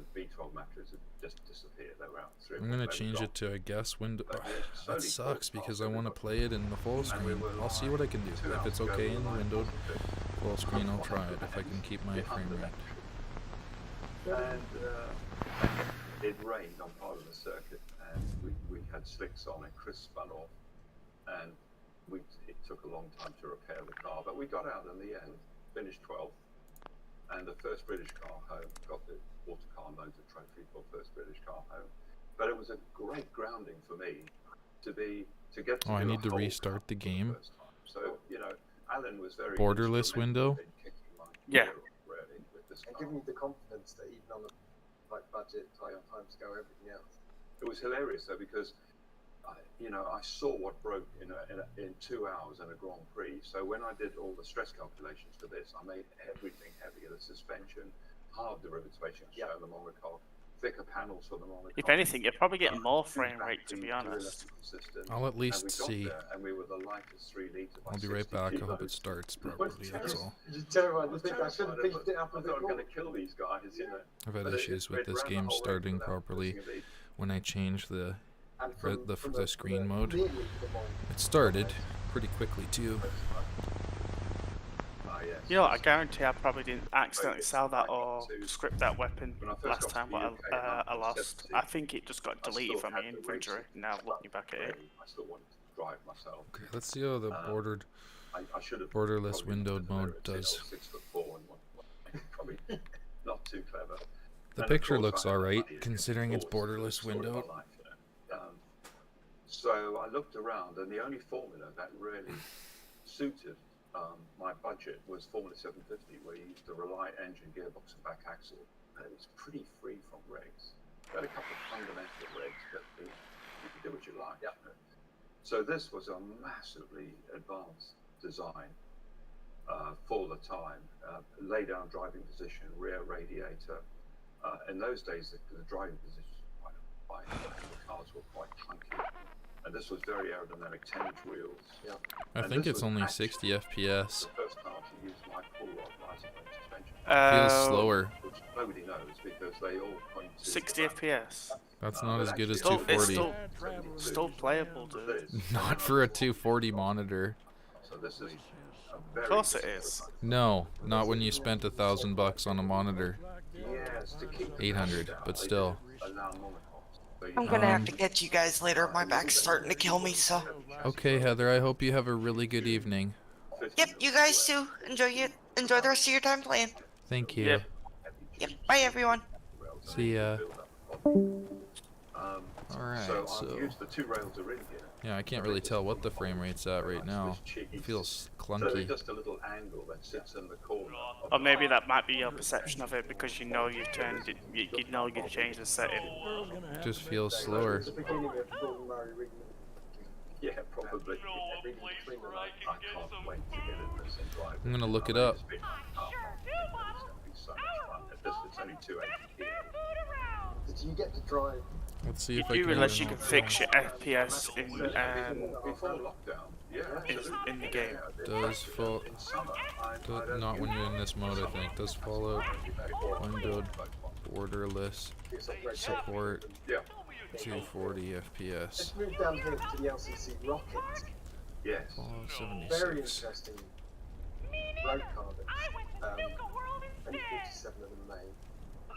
V12 matches had just disappeared. They were out. I'm gonna change it to, I guess, window. That sucks because I want to play it in the full screen. I'll see what I can do. If it's okay in the windowed full screen, I'll try it. If I can keep my frame rate. And it rained on part of the circuit, and we had slicks on, and Chris spun off, and it took a long time to repair the car, but we got out in the end, finished 12th, and the first British car home, got the Autocar Motor Trophy for first British car home. But it was a great grounding for me to get to I need to restart the game. So, you know, Alan was very borderless window. Yeah. And giving you the confidence that even on a budget, time scale, everything else. It was hilarious though, because I saw what broke in 2 hours in a Grand Prix. So when I did all the stress calculations for this, I made everything heavier: the suspension, hard derivatives, show the monocoque, thicker panels for the monocoque. If anything, you're probably getting more frame rate, to be honest. I'll at least see. And we were the lightest 3 litre. I'll be right back. I hope it starts properly. That's all. I think I should have beefed it up a I'm bit not more. going to kill these guys, you know. I've had issues with this game starting properly when I changed the screen mode. It started pretty quickly too. You know, I guarantee I probably didn't accidentally sell that or script that weapon last time, but I lost. I think it just got deleted from my inventory. Now looking back at it. I still wanted to drive myself. Okay, let's see how the I should have borderless windowed mode does. 6'4" and probably not too clever. The picture looks alright considering it's borderless windowed. So I looked around, and the only formula that really suited my budget was Formula 750, where you used a Reliant engine, gearbox, and back axle, and it was pretty free from regs. We had a couple of fundamental regs, but you could do what you like. Yeah. You know? So this was a massively advanced design for the time. Lay down driving position, rear radiator. In those days, the driving position was quite high, and the cars were quite clunky. And this was very aerodynamic, 10-inch wheels. Yeah. I think it's only 60 FPS. The first car to use my full rod bicycle suspension. Feels slower. Which nobody knows because they all point to 60 FPS. That's not as good as Still, it's 240. still playable, dude. Not for a 240 monitor. So this is Of course it is. No, not when you spent $1,000 on a monitor. yes, to keep 800, but still. I'm gonna have to catch you guys later. My back's starting to kill me, so. Okay, Heather, I hope you have a really good evening. Yep, you guys too. Enjoy the rest of your time playing. Thank you. Yep. Yep, bye everyone. See ya. Alright, So so... I've used the 2 rails are in here. Yeah, I can't really tell what the frame rate's at right now. It feels So there's clunky. just a little angle that sits in the corner. Or maybe that might be your perception of it because you know you've turned it, you know you've changed the setting. It just feels slower. It's the beginning of Gordon Murray reading. Yeah, probably. I can't wait to get in this and drive. I'm gonna look it up. It's gonna be so much fun. It's only 280 kilos. Did you get to drive? Let's see You if I do can... realize you can fix your FPS Before lockdown, yeah, in the game. Does fall... in summer, Not when you're in this mode, I think. Does Fallout windowed borderless support Yeah, 240 FPS? Let's move down here to the LCC Rocket. yes. Fallout Very 76. interesting road car that's only 57 of them made.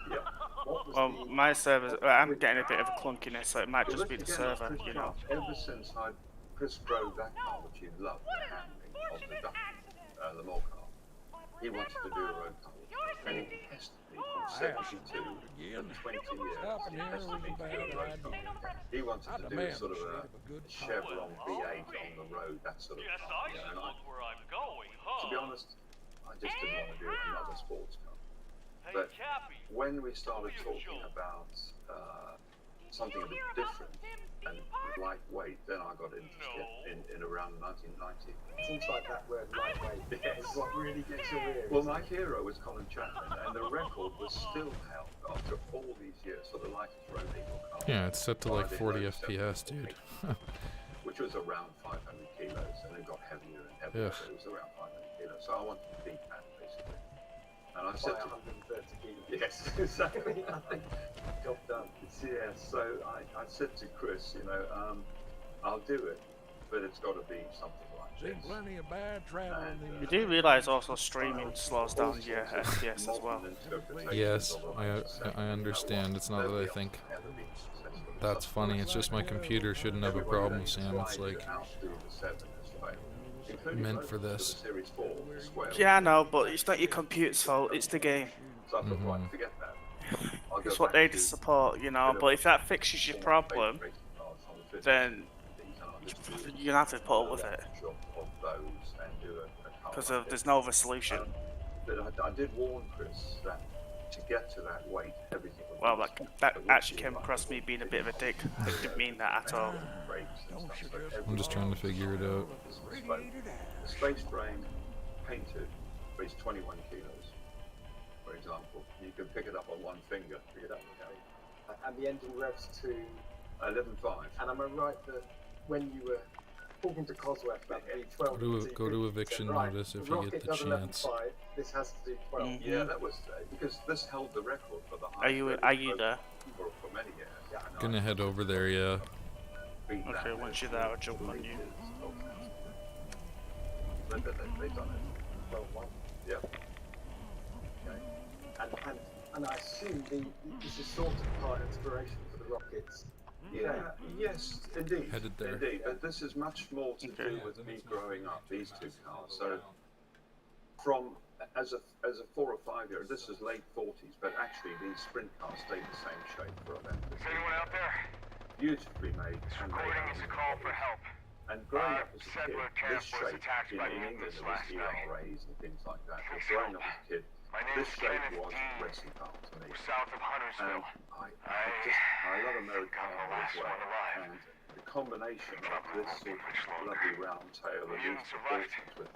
Yeah. What was Well, the- my server, I'm getting a bit of a clunkiness, so it might just be the server, you know. Ever since Chris drove that car, which he loved, the handling of the duck, the mole car, he wanted to do a road car. And he tested me from 72 for 20 years. He tested me to do a road car. He wanted to do sort of a Chevron V8 on the road, that sort of car. You know, and to be honest, I just didn't want to do another sports car. But when we started talking about something a bit different and lightweight, then I got interested in around 1990. Seems like that word lightweight Yes. is what really gets your ears. Well, my hero was Colin Chapman, and the record was still held after all these years for the lightest road eagle car. Yeah, it's set to like 40 FPS, dude. Which was around 500 kilos, and it got heavier and heavier, Ugh. so it was around 500 kilos. So I wanted to beat that, basically. And I said by to 130 kilos. yes, exactly. I think job done. Yeah, so I said to Chris, you know, I'll do it, but it's got to be something like Seen this. plenty of bad travel in And, these. You do realise also streaming slows down all your sorts of FPS as well. modern interpretations Yes, of what I just said. I You know understand. what? It's not that I Nobody think else has ever been successful in that's such funny. It's just my computer shouldn't have a problem, Sam. It's like outdo the 7 has failed, including meant most for of the this. Series 4, the Square. Yeah, I know, but it's not your computer's fault, it's the game. So I thought, right, forget that. I'll go It's what back they to support, you know, but if that fixes your all my problem, favourite racing cars on the 50s, then and I'll just do you're gonna have to put up with it. of those and do a car Because like there's this. no other solution. But I did warn Chris that to get to that weight, everything would Well, be that actually came across me being a bit of a dick. I didn't mean that at all. brakes and stuff. So I'm just trying to figure it out. the space frame painted weighs 21 kilos, for example. You can pick it up on one finger. Pick it up, And the engine revs to 11.5. And am I right that when you were talking to Cosworth about the 12, Go to eviction notice if you get the chance. 11.5, this has to do 12. Mm. Yeah, that was because this held the record for the Are you there? for many years. Yeah, I know. Gonna head over there, yeah. Beat that Okay, once you're there, I'll jump on you. They've done it. 12.1. Yeah. Okay. And I assume this is sort of part inspiration for the rockets. Yeah, yes, indeed. Headed there. Indeed, but this is much more to Okay. do with me growing up, these two cars. So, from as a 4 or 5 year, this is late 40s, but actually these sprint cars stayed the same shape for about 50 Is anyone out there? beautifully made. This handmade recording is a call for help. And growing up as a kid, Settler this camp was shape attacked in by England mutants it was last night. ERAs and things like that. But growing up as a kid, My this name's shape Kenneth was Dean. racing car to me. We're south of And Huntersville. I love American I'm the car as last well. one alive. And the combination of this sort of lovely round tail and these Mutants arrived. proportions with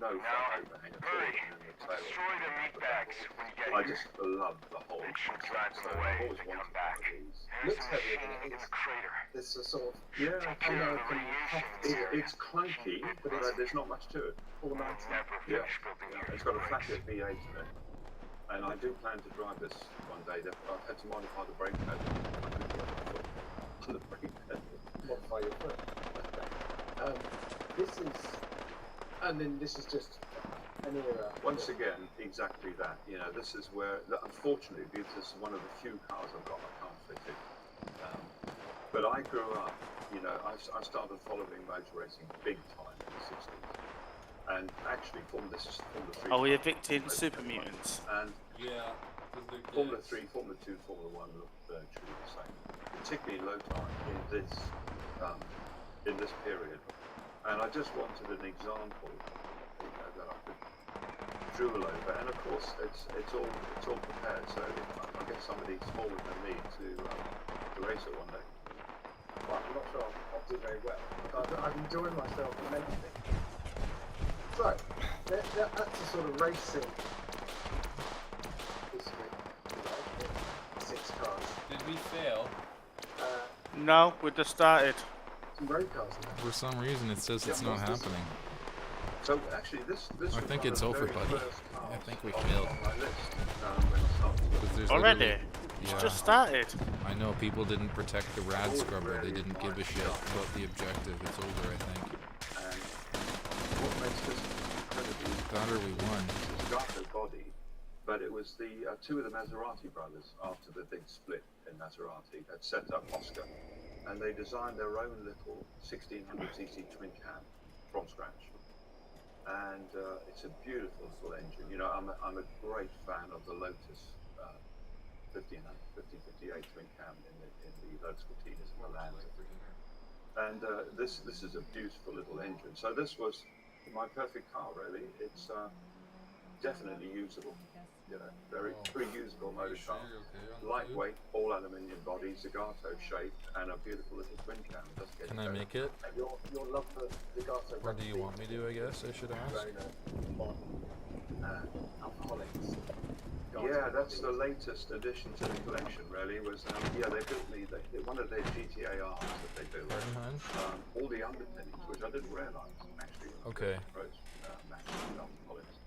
no Now, front overhang at all hurry. and then the tail. Destroy the meat bags when you get I here. just love the whole Make sure concept. drive them So away I've always when they wanted come back. one of these. There's Looks a heavier machine than it in is. the crater. This is sort of Yeah, Take care of the radiation in the area. it's clunky, but there's not much to it. all I'll 90. never Yeah. finish building Yeah, your it's got a brakes. flathead V8 in it, and I do plan to drive this one day. I've had to modify the brake pedal. I couldn't get my foot on the brake pedal. Modify your foot. This is, and then this is just an era. Once again, exactly that. You know, this is where, unfortunately, because this is one of the few cars I've got, I can't fit it. But I grew up, you know, I started following motor racing big time in the 60s. And actually, this is Formula 3. Are we evicting Super Mutants? And Yeah. Formula 3, Formula 2, Formula 1 look virtually the same, particularly low time in this period. And I just wanted an example, you know, that I could drool over. And of course, it's all prepared. So I'll get somebody smaller than me to race it one day. Well, I'm not sure I'll do very well. I've enjoyed myself immensely. So, that's the sort of racing history, you know, 6 cars. Did we fail? No, we just started. Some road cars now. For some reason, it says it's not happening. So actually, this I was think one it's of the over, very buddy. first I cars think we on failed. my list when I started. 'Cause there's Already? literally- It's Yeah. just started. I know people didn't protect the rad scrubber. They didn't give a shit about the objective. It's over, I think. And what makes this incredibly That or we won. it's got the body, but it was the two of the Maserati brothers after the big split in Maserati that set up Oscar, and they designed their own little 1600cc twin cam from scratch. And it's a beautiful little engine. You know, I'm a great fan of the Lotus 5058 twin cam in the Lotus Cortinas and the Land. And this is a beautiful little engine. So this was my perfect car, really. It's definitely usable. You know, very usable motor car. Lightweight, all aluminium body, Zagato shape, and a beautiful little twin cam. It doesn't get Can I better. make it? Your love for Legato. Or do you want me to, I guess I should ask? Alcoholics. Yeah, that's the latest addition to the collection, really. Was yeah, they built me one of their GTA Rs that they built. Behind? All the underpinnings, which I didn't realise actually. Okay. Matched with alcoholics.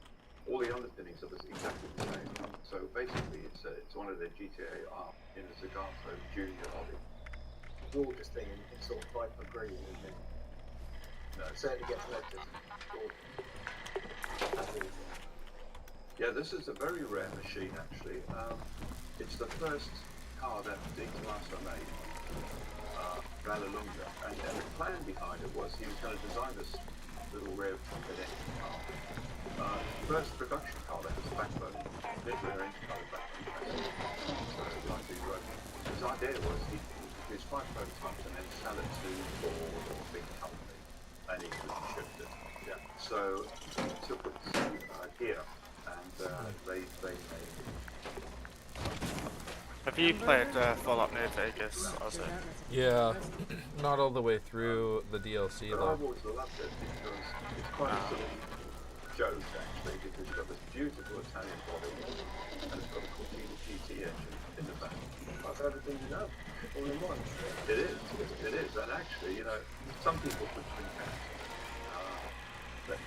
all the underpinnings are exactly the same. So basically, it's one of their GTA arm in a Zagato Junior body. Gorgeous thing in sort of Viper green, isn't it? No. It certainly gets noticed. Gorgeous. As is. Yeah, this is a very rare machine actually. It's the first car that Dick Master made, Vallelunga, and the plan behind it was he was going to design this little rear trumpet engine car. First production car that has a backbone, mid-rear engine car with backbone chassis. So like the road. His idea was he could produce 5 prototypes and then sell it to Ford or a big company, and he could ship it. Yeah. So he took it to here, and they made it. Have you played Fallout New Vegas, Ozzy? Yeah, not all the way through the DLC But though. I've always loved it because it's quite a silly joke actually, because you've got this beautiful Italian body and it's got a Cortina GT engine in the back. That's everything you know, all in one. It is, and actually, you know, some people could think that, but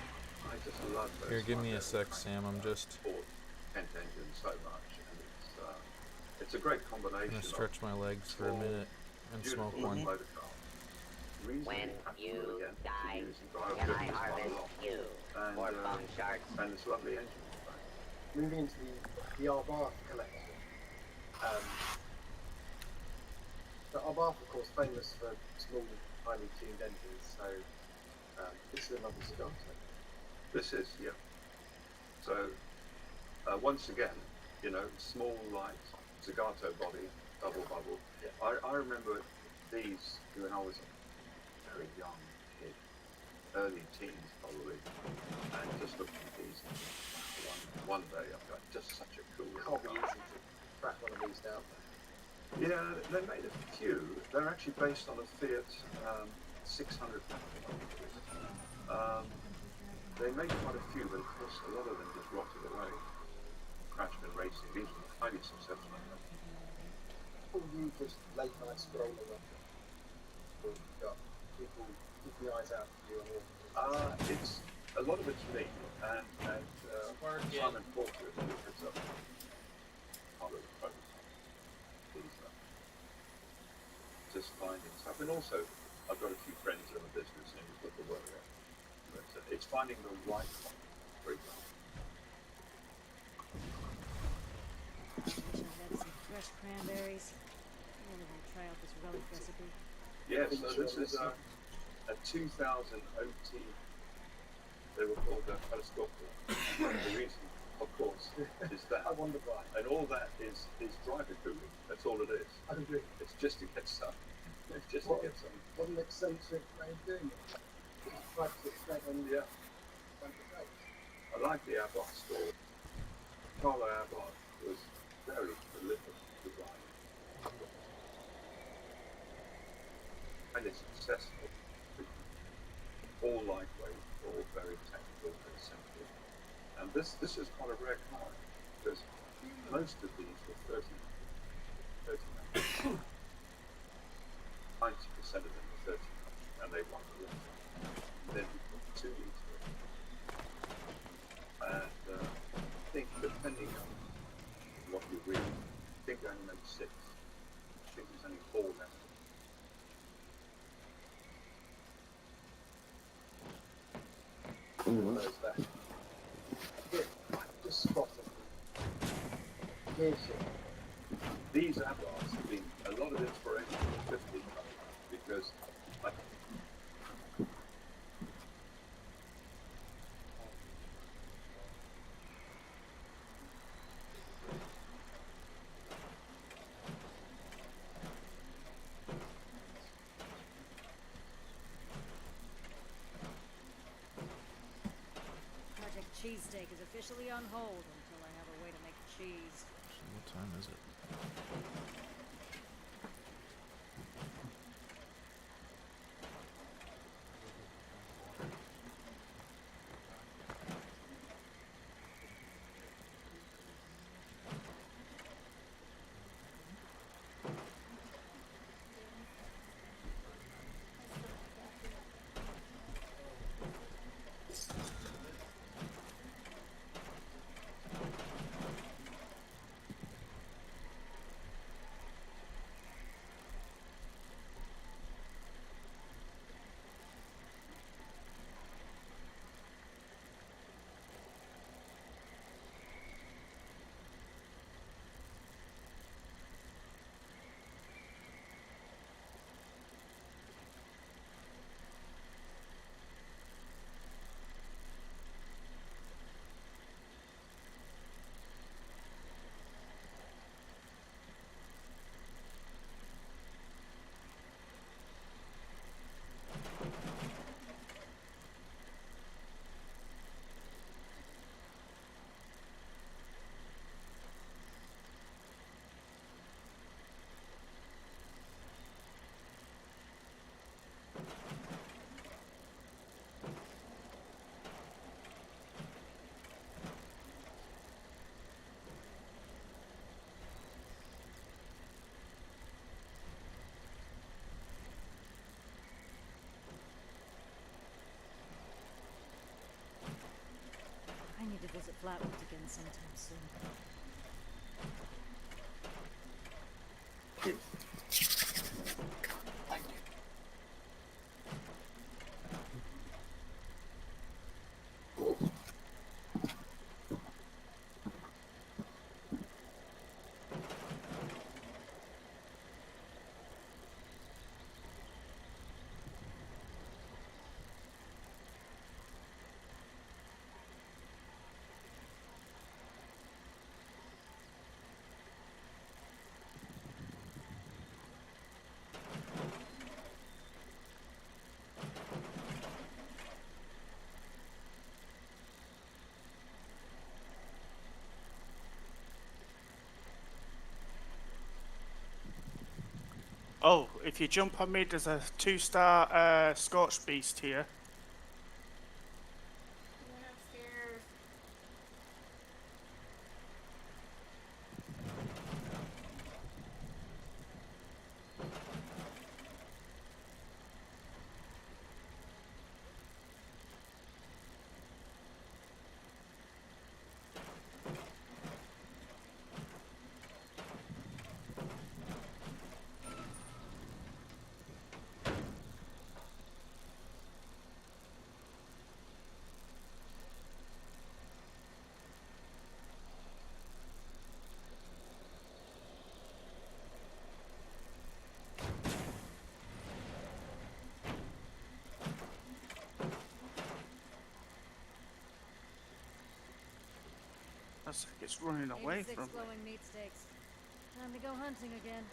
I just love those. Here, give me a sec, Sam. I'm just Ford Kent engine so much, and it's a great combination. gonna stretch my legs for a minute and smoke one. When you die, can I harvest you for bum sharks? And it's lovely engine. Moving into the Arbath collection. The Arbath, of course, famous for small, highly tuned engines, so this is another Zagato. This is, yeah. So, once again, you know, small, light, Zagato body, double bubble. Yeah. I remember these when I was a very young kid, early teens probably, and just looking at these. One day, I got just such a cool. Can't be easy to crack one of these down there. Yeah, they made a few. They're actually based on a Fiat 600. They made quite a few, but of course a lot of them just rotted away. Crashed in racing. These were highly successful. All you just late night scrolling up. You've got people keeping the eyes out for you and all. It's a lot of it's me and Simon Porter who puts up part of the prototype. He's just finding stuff, and also I've got a few friends in the business and we've got the work out. But it's finding the right one, for example. Wish I had some fresh cranberries. I'm really gonna try out this relic recipe. Yeah, so this is a 2000 OT. They were called telescopic. The reason, of course, is that. I wonder why. And all that is driver cooling. That's all it is. I agree. It's just to get some. It's just What- to get some. What an eccentric way of doing it. Just try to explain on the I like the Abbott story. Carlo Abbott was very prolific designer. And it's successful. All lightweight, all very technical, very simple. And this is quite a rare car because most of these were 30 90% of them were 30 and they won the race. Then we put 2 into it. And I think depending on what you read, I think they only made 6. I think there's only 4 left. Those there. Yeah, just spotted. Gear shift. These Abbotts have been a lot of inspiration for 50 because I Project Cheesesteak is officially on hold until I have a way to make cheese. So what time is it? flatwoods again sometime soon. Oh, if you jump on me, there's a 2-star Scorched Beast here. Going upstairs. Looks like it's running away 86 from me. glowing meat steaks. Time to go hunting again.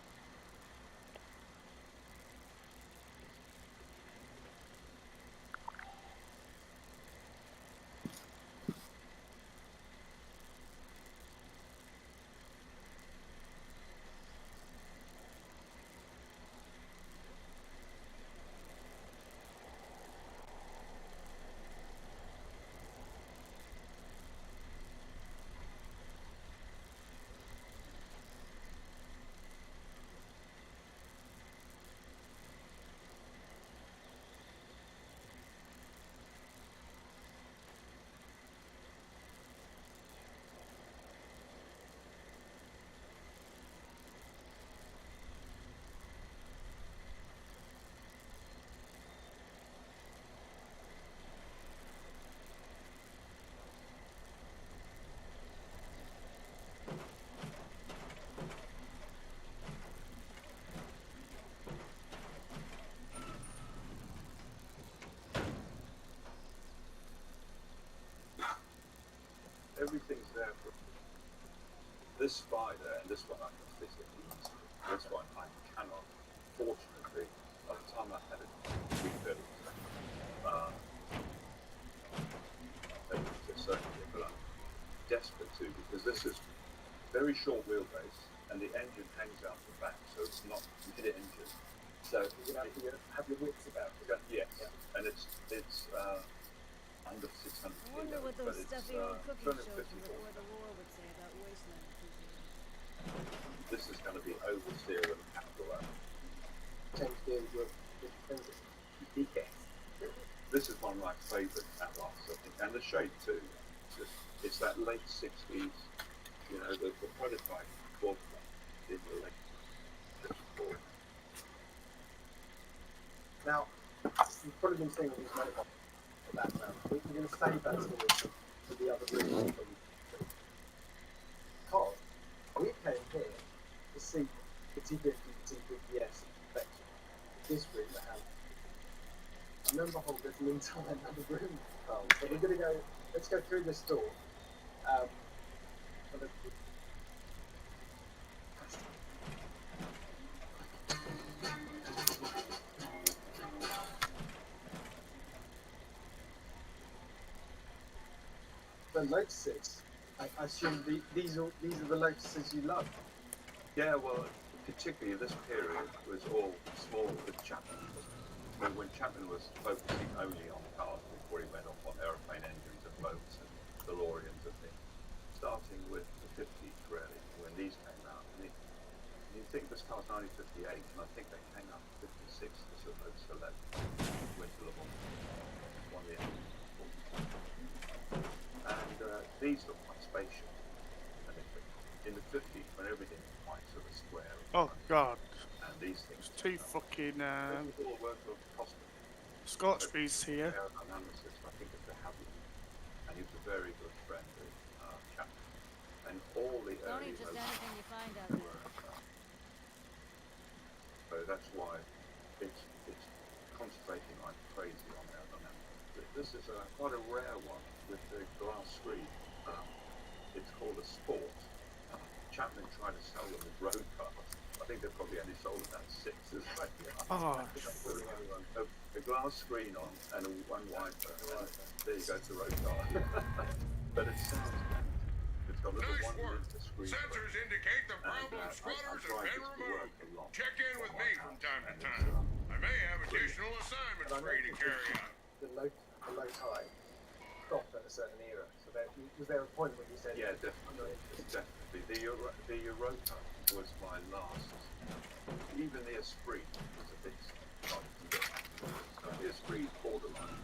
Everything's there for this spider, and this one I can fit in easily. This one I cannot. Fortunately, by the time I had it refilled, certainly, but I'm desperate to, because this is very short wheelbase and the engine hangs out the back, so it's not mid-engine. So you have your wits about it. Yes, and it's under 600 I wonder what kilos, those but stuffy old it's cooking shows 250 from before the war would say about wasteland enthusiasm. This is going to be oversteer and capital out. Change gears with fingers. Yes. This is one of my favourite Atlas, I think, and the shape too. It's that late 60s, you know, the prototype was in the late 60s. Now, you've probably been seeing all these mobile background. We're going to save that story for the other room. Because we came here to see the T50, T50S inspection. This room that has. I remember there's an entire another room, Carl. So we're going to go, let's go through this door. The Lotuses, I assume these are the Lotuses you love. Yeah, well, particularly this period was all small with Chapman. So when Chapman was focusing only on cars before he went off on aeroplane engines and boats and DeLoreans and things, starting with the 50s really, when these came out. And you think this car's 1958, and I think they came out in 56, this was Lotus 11, went to Le Mans, won the And these look like spaceships. And in the 50s, when everything was quite sort of square, Oh god. and these things, There's two fucking all the work of costume. Scorchbees here. Aerodynamicist, I think it's the Havlin, and he was a very good friend of Chapman. And all the Don't early eat just robots anything you find out there. so that's why it's concentrating like crazy on aerodynamics. This is quite a rare one with the glass screen. It's called a Sport. Chapman tried to sell them as road cars. I think they probably only sold about 6 as well. Oh, A glass screen on and one wiper. There you go, it's a road car. But it sounds great. It's got a little Nice 1 work. meter screen. Sensors indicate the problem I squatters have tried been this to removed. work a lot. Check in with me from time to And time. it's, I may have additional assignments for you to carry out. The low tide stopped at a certain era. So was there a point when you said, yeah, definitely. The Europa was my last. Even the Esprit was a bit started to get so the Esprit borderline.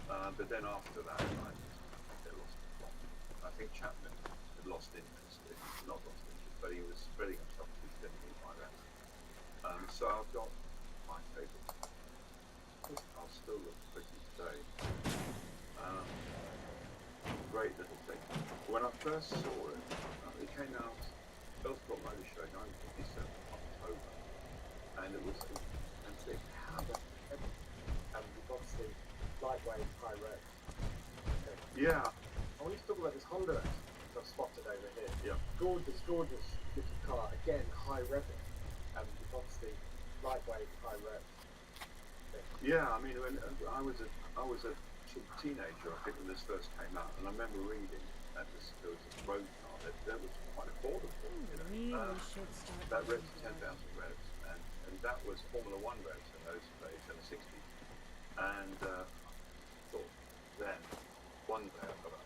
But then after that, they lost the plot. I think Chapman had lost interest. Not lost interest, but he was spreading himself too thinly by then. So I've got my favourite. I'll still look pretty today. Great little thing. When I first saw it, it came out, First Block Motor Show 1957 October, and it was and think how the we've obviously lightweight, high rev. yeah, I want to talk about this Honda I've spotted over here. yeah. Gorgeous little car. Again, high revving. We've obviously lightweight, high rev. Yeah, I mean, when I was a teenager, I think, when this first came out, and I remember reading that there was a road car that was quite affordable. Really should start. That revs 10,000 revs, and that was Formula One revs in those days in the 60s. And I thought then, one day I've got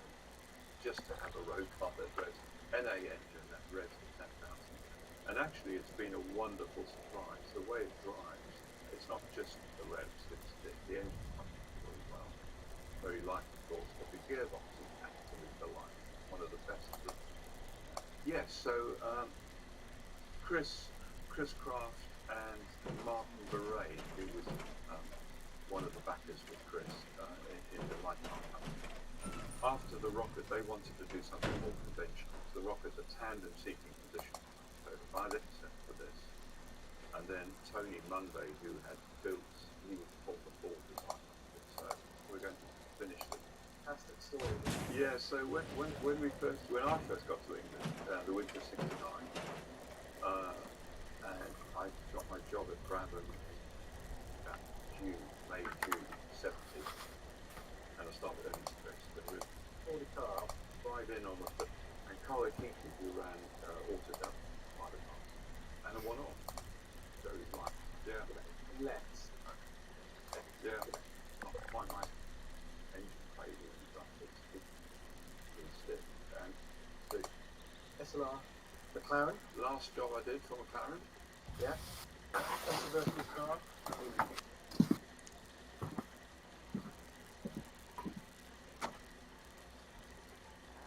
just to have a road car that revs NA engine that revs to 10,000. And actually, it's been a wonderful surprise. The way it drives, it's not just the revs, it's the engine functions really well. Very light, of course, but the gearbox is absolutely delight. One of the best. Yes, so Chris Craft and Martin Beret, who was one of the backers with Chris in the Lightning Company. After the rocket, they wanted to do something more conventional. The rocket's a tandem seeking position. So I left for this. And then Tony Munday, who had built, he was the Ford designer. So we're going to finish this. Fantastic story. Yeah, so when I first got to England, the winter of '69, and I got my job at Brabham in May, June '70, and I started earning stress. But we Holy car. drive in on the foot, and Carlo Keating, who ran Autodub, private cars, and a one-off. So he's like, yeah, Let's. yeah, not quite my engine failure and stuff. It's stiff. And the SLR. McLaren. last job I did for McLaren, Yeah. Controversial car.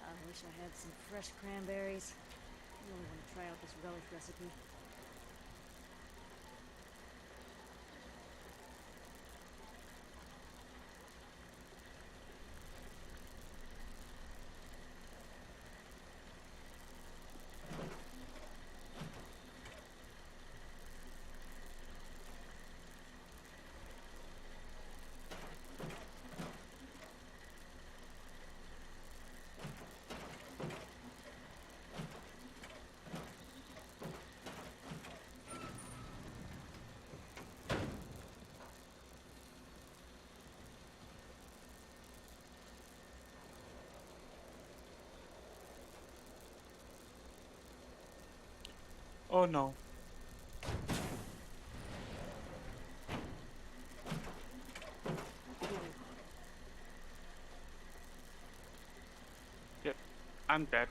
I wish I had some fresh cranberries. I really want to try out this relish recipe. Oh no. Yep, I'm dead.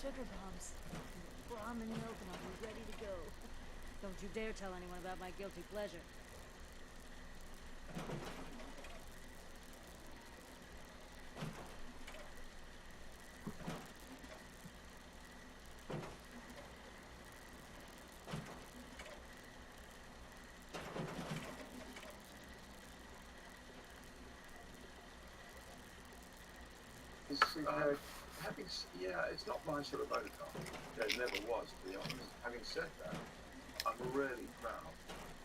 sugar bombs. Ramen milk and I'll be ready to go. Don't you dare tell anyone about my guilty pleasure. Yeah, it's not my sort of motor car. It never was, to be honest. Having said that, I'm really proud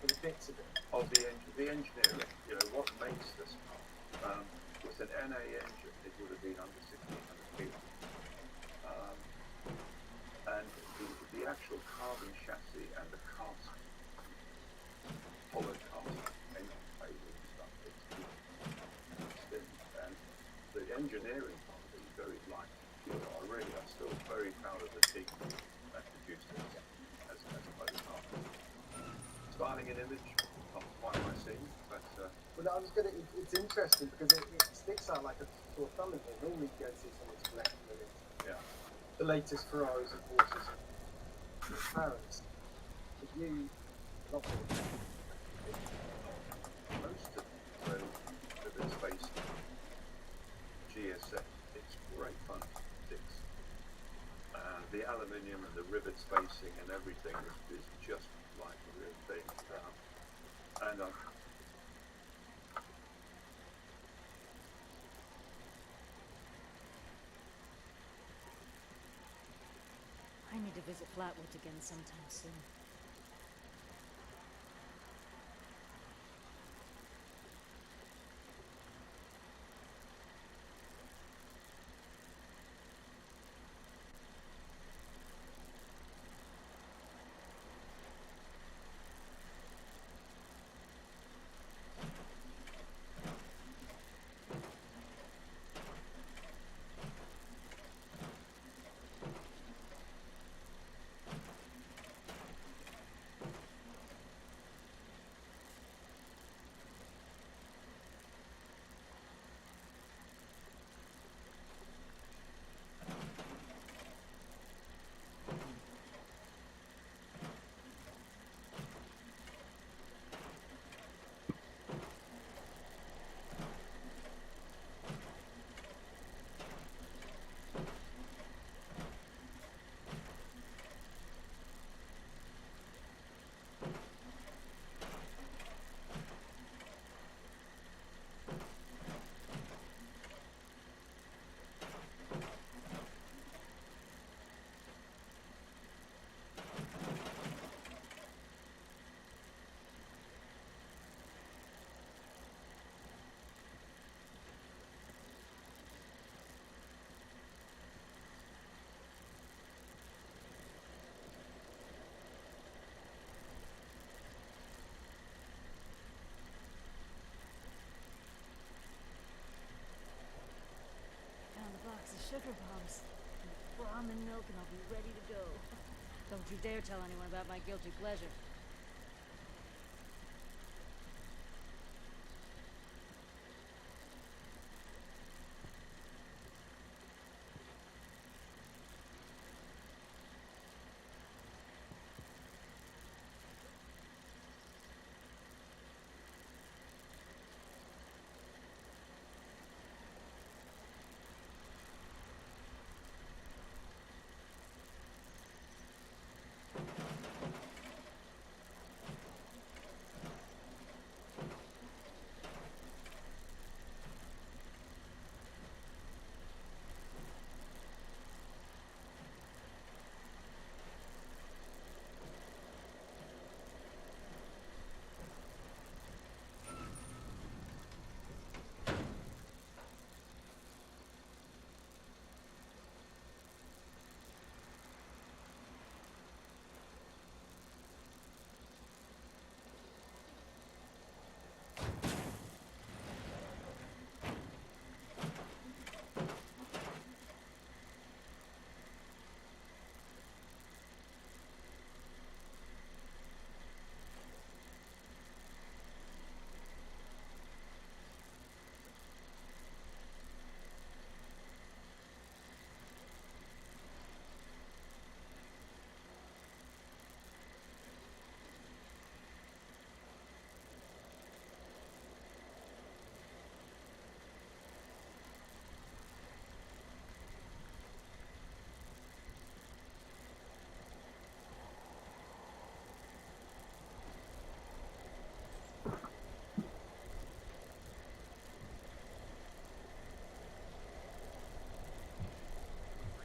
For the bits of it. of the engineering. You know, what makes this car. With an NA engine, it would have been under 1,600 kilo. And the actual carbon chassis and the cast, hollow cast, engine cable and stuff, it's thin. And the engineering part of it is very light. I'm still very proud of the team that produced this as a motor car. Styling an image, not quite my scene, but Well, I was gonna. It's interesting because it sticks out like a sore thumb in here. Normally, you go and see someone's collecting them into yeah. the latest Ferraris and Porsches and McLarens. But you, not really. Most of them, so with its face GSX, it's great fun to fix. The aluminium and the rivet spacing and everything is just like the real thing. And I need to visit Flatwoods again sometime soon. Sugar bombs. Ramen milk and I'll be ready to go. Don't you dare tell anyone about my guilty pleasure.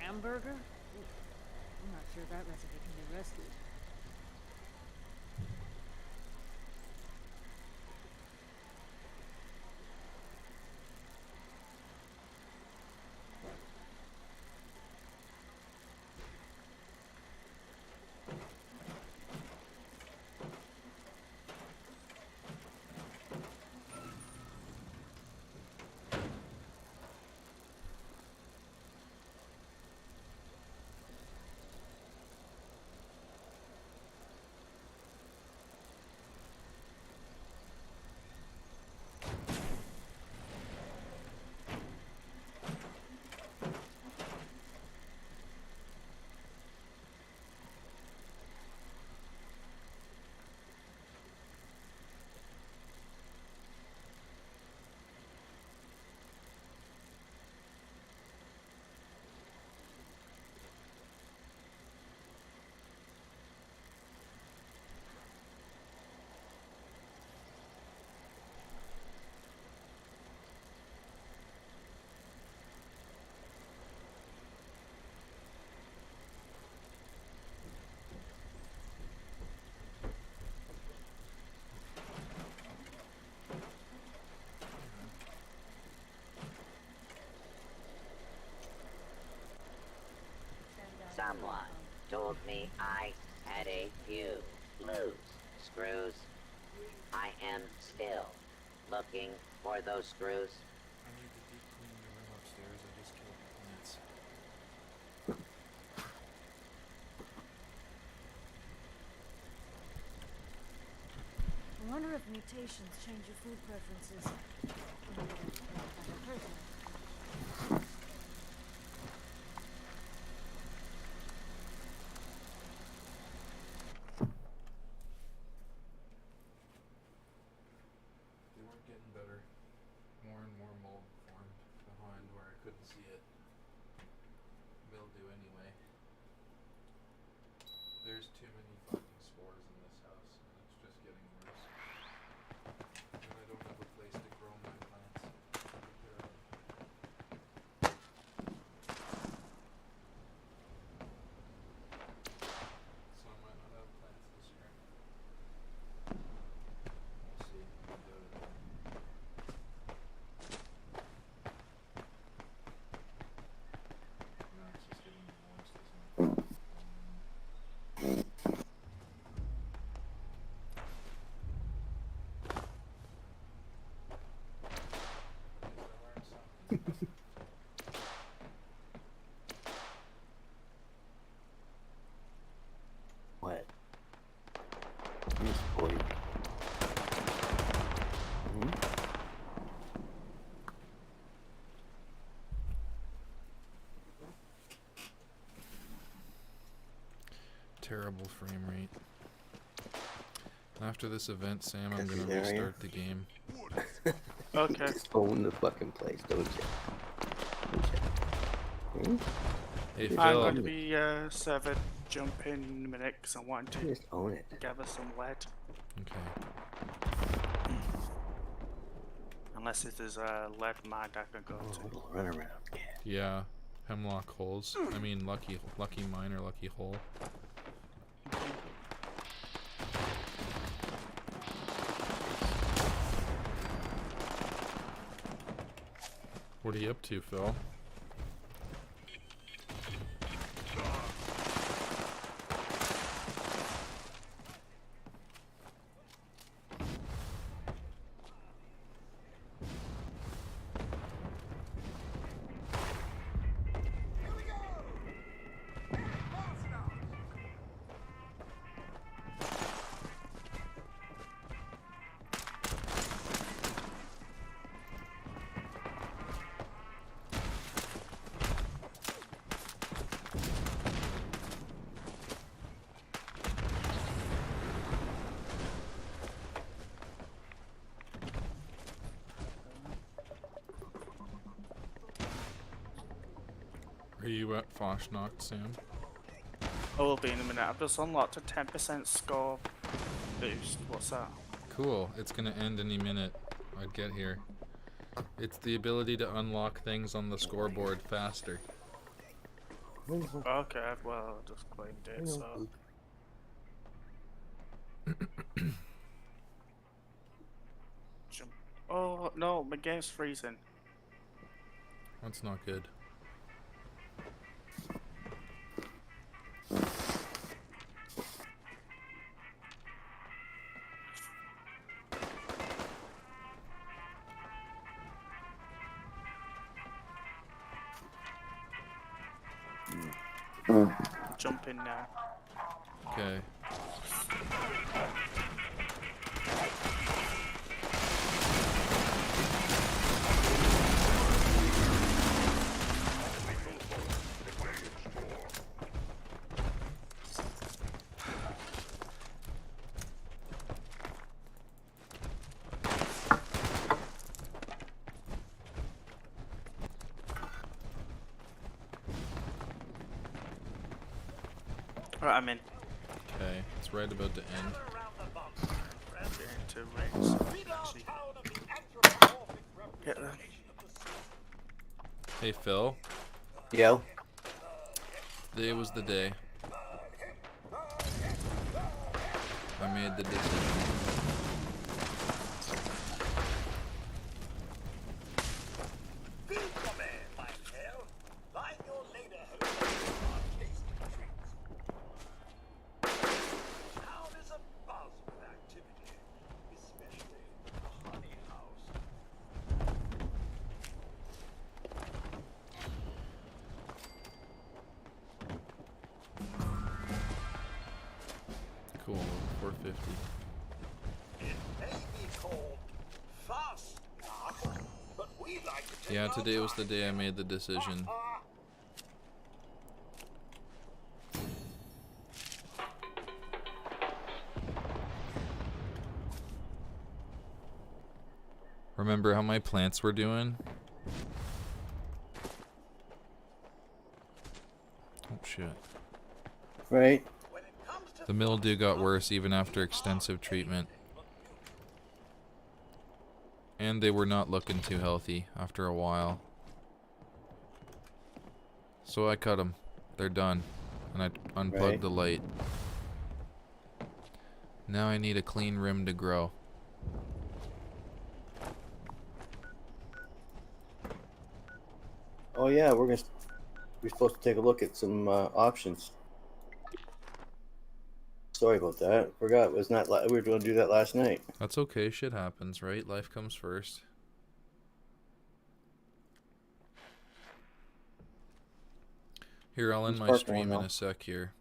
hamburger? Ooh, I'm not sure that recipe can be rescued. Someone told me I had a few loose screws. I am still looking for those screws. I need to deep clean the room upstairs. I just killed the plants. I wonder if mutations change your food preferences. I've heard that. They weren't getting better. More and more mold formed behind where I couldn't see it. Mildew anyway. There's too many fucking spores in this house, and it's just getting worse. And I don't have a place to grow my plants. So I might not have plants this year. We'll see. I doubt it. No, it's just getting moist, isn't it? What? Yes, boy. Terrible frame rate. After this event, Sam, I'm gonna Area. restart the game. Okay. Just own the fucking place, don't you? Hmm? Hey, I'm Phil. going to be server jump in a minute because I want to Just own it. gather some lead. Okay. Unless if there's a lead mine I can go Oh, to. little run around, cat. Yeah. Hemlock holes. I mean, lucky mine or lucky hole. What are you up to, Phil? Are you at Foshnocht, Sam? I will be in a minute. I've just unlocked a 10% score boost. What's that? Cool. It's gonna end any minute. I'd get here. It's the ability to unlock things on the scoreboard faster. Okay, well, I just claimed it, so. Jump. Oh, no, my game's freezing. That's not good. Jump in now. Okay. Alright, I'm in. Okay, it's right about to end. Into range. Get there. Hey Phil, Yo. today was the day. I made the decision. Cool, 450. Yeah, today was the day I made the decision. Remember how my plants were doing? Oh shit. Right. The mildew got worse even after extensive treatment. And they were not looking too healthy after a while. So I cut them. They're done. And I unplugged the light. Now I need a clean rim to grow. Oh yeah, we're supposed to take a look at some options. Sorry about that. Forgot. It was not. We were going to do that last night. That's okay. Shit happens, right? Life comes first. Here, I'll end my stream in a sec here.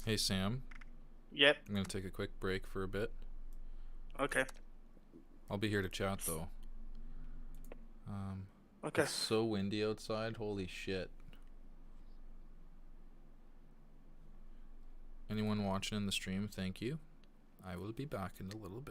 Hey Sam. Yep. I'm gonna take a quick break for a bit. Okay. I'll be here to chat though. Okay. It's so windy outside, holy shit. Anyone watching in the stream, thank you. I will be back in a little bit.